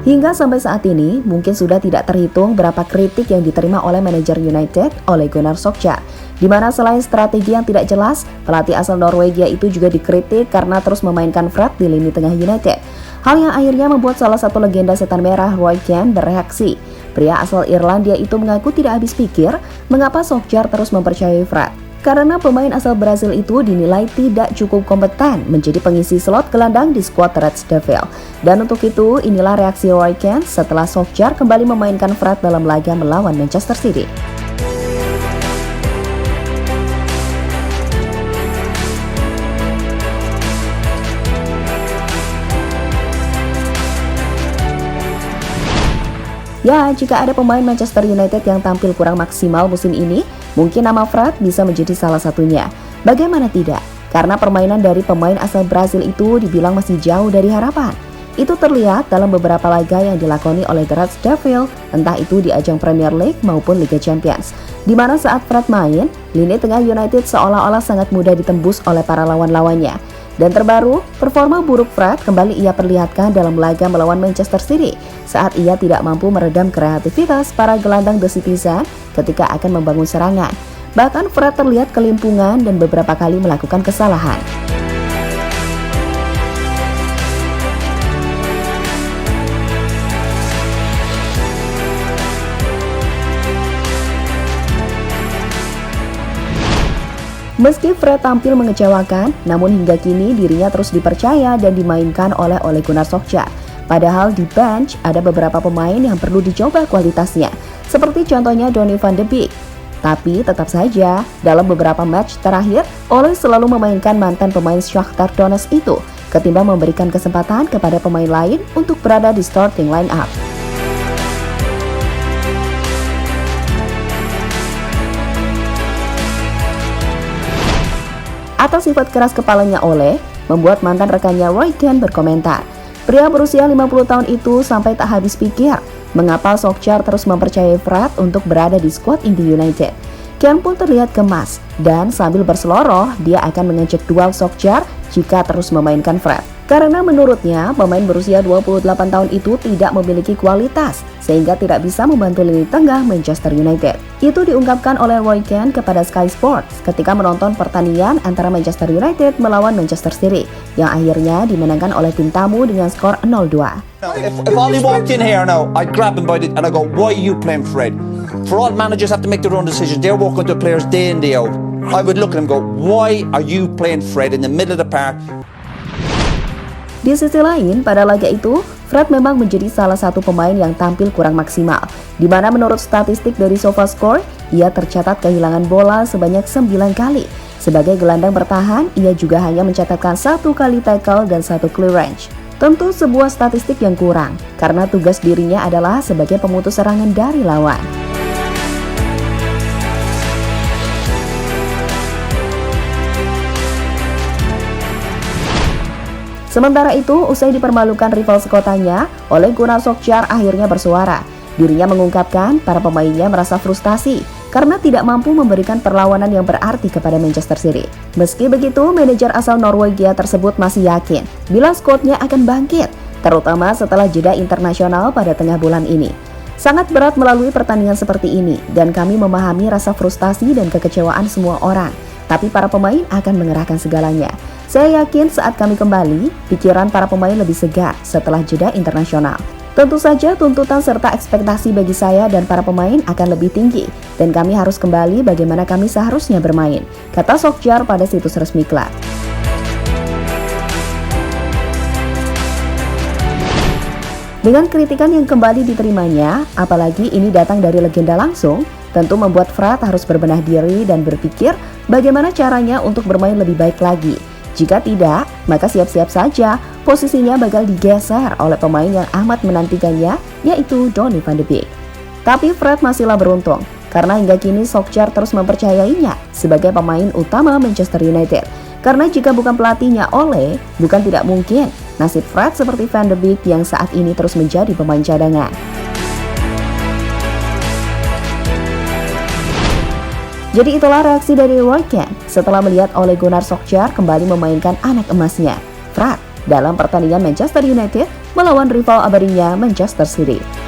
Hingga sampai saat ini, mungkin sudah tidak terhitung berapa kritik yang diterima oleh manajer United, Ole Gunnar Solskjaer. Di mana selain strategi yang tidak jelas, pelatih asal Norwegia itu juga dikritik karena terus memainkan Fred di lini tengah United. Hal yang akhirnya membuat salah satu legenda setan merah, Roy Keane, bereaksi. Pria asal Irlandia itu mengaku tidak habis pikir mengapa Solskjaer terus mempercayai Fred. Karena pemain asal Brazil itu dinilai tidak cukup kompeten menjadi pengisi slot gelandang di skuad Red Devils. Dan untuk itu, inilah reaksi Roy Keane setelah Solskjaer kembali memainkan Fred dalam laga melawan Manchester City. Ya, jika ada pemain Manchester United yang tampil kurang maksimal musim ini, mungkin nama Fred bisa menjadi salah satunya. Bagaimana tidak? Karena permainan dari pemain asal Brazil itu dibilang masih jauh dari harapan. Itu terlihat dalam beberapa laga yang dilakoni oleh The Red Devils, entah itu di ajang Premier League maupun Liga Champions. Di mana saat Fred main, lini tengah United seolah-olah sangat mudah ditembus oleh para lawan-lawannya. Dan terbaru, performa buruk Fred kembali ia perlihatkan dalam laga melawan Manchester City saat ia tidak mampu meredam kreativitas para gelandang The Citizen ketika akan membangun serangan. Bahkan Fred terlihat kelimpungan dan beberapa kali melakukan kesalahan. Meski Fred tampil mengecewakan, namun hingga kini dirinya terus dipercaya dan dimainkan oleh Ole Gunnar Solskjaer. Padahal di bench ada beberapa pemain yang perlu dicoba kualitasnya, seperti contohnya Donny van de Beek. Tapi tetap saja, dalam beberapa match terakhir, Ole selalu memainkan mantan pemain Shakhtar Donetsk itu, ketimbang memberikan kesempatan kepada pemain lain untuk berada di starting line-up. Atas sifat keras kepalanya Ole, membuat mantan rekannya Roy Keane berkomentar. Pria berusia 50 tahun itu sampai tak habis pikir mengapa Solskjaer terus mempercayai Fred untuk berada di skuad inti United. Keane pun terlihat gemas dan sambil berseloroh dia akan mengejek duel Solskjaer jika terus memainkan Fred. Karena menurutnya pemain berusia 28 tahun itu tidak memiliki kualitas sehingga tidak bisa membantu lini tengah Manchester United. Itu diungkapkan oleh Roy Keane kepada Sky Sports ketika menonton pertandingan antara Manchester United melawan Manchester City yang akhirnya dimenangkan oleh tim tamu dengan skor 0-2. If Ollie walked in here now, I'd grab him by the and I go, why are you playing Fred? For all managers have to make their own decisions. They're working to players day in day out. I would look at him and go, why are you playing Fred in the middle of the park? Di sisi lain, pada laga itu, Fred memang menjadi salah satu pemain yang tampil kurang maksimal, di mana menurut statistik dari SofaScore, ia tercatat kehilangan bola sebanyak 9 kali. Sebagai gelandang bertahan, ia juga hanya mencatatkan 1 kali tackle dan 1 clearance. Tentu sebuah statistik yang kurang, karena tugas dirinya adalah sebagai pemutus serangan dari lawan. Sementara itu, usai dipermalukan rival sekotanya, Ole Gunnar Solskjaer akhirnya bersuara. Dirinya mengungkapkan para pemainnya merasa frustasi karena tidak mampu memberikan perlawanan yang berarti kepada Manchester City. Meski begitu, manajer asal Norwegia tersebut masih yakin bila skuadnya akan bangkit, terutama setelah jeda internasional pada tengah bulan ini. Sangat berat melalui pertandingan seperti ini, dan kami memahami rasa frustasi dan kekecewaan semua orang. Tapi para pemain akan mengerahkan segalanya. Saya yakin saat kami kembali, pikiran para pemain lebih segar setelah jeda internasional. Tentu saja tuntutan serta ekspektasi bagi saya dan para pemain akan lebih tinggi, dan kami harus kembali bagaimana kami seharusnya bermain, kata Solskjaer pada situs resmi klub. Dengan kritikan yang kembali diterimanya, apalagi ini datang dari legenda langsung, tentu membuat Fred harus berbenah diri dan berpikir bagaimana caranya untuk bermain lebih baik lagi. Jika tidak, maka siap-siap saja posisinya bakal digeser oleh pemain yang amat menantikannya, yaitu Donny van de Beek. Tapi Fred masihlah beruntung, karena hingga kini Solskjaer terus mempercayainya sebagai pemain utama Manchester United. Karena jika bukan pelatihnya Ole, bukan tidak mungkin nasib Fred seperti Van de Beek yang saat ini terus menjadi pemain cadangan. Jadi itulah reaksi dari Roy Keane setelah melihat Ole Gunnar Solskjaer kembali memainkan anak emasnya, Fred, dalam pertandingan Manchester United melawan rival abadinya Manchester City.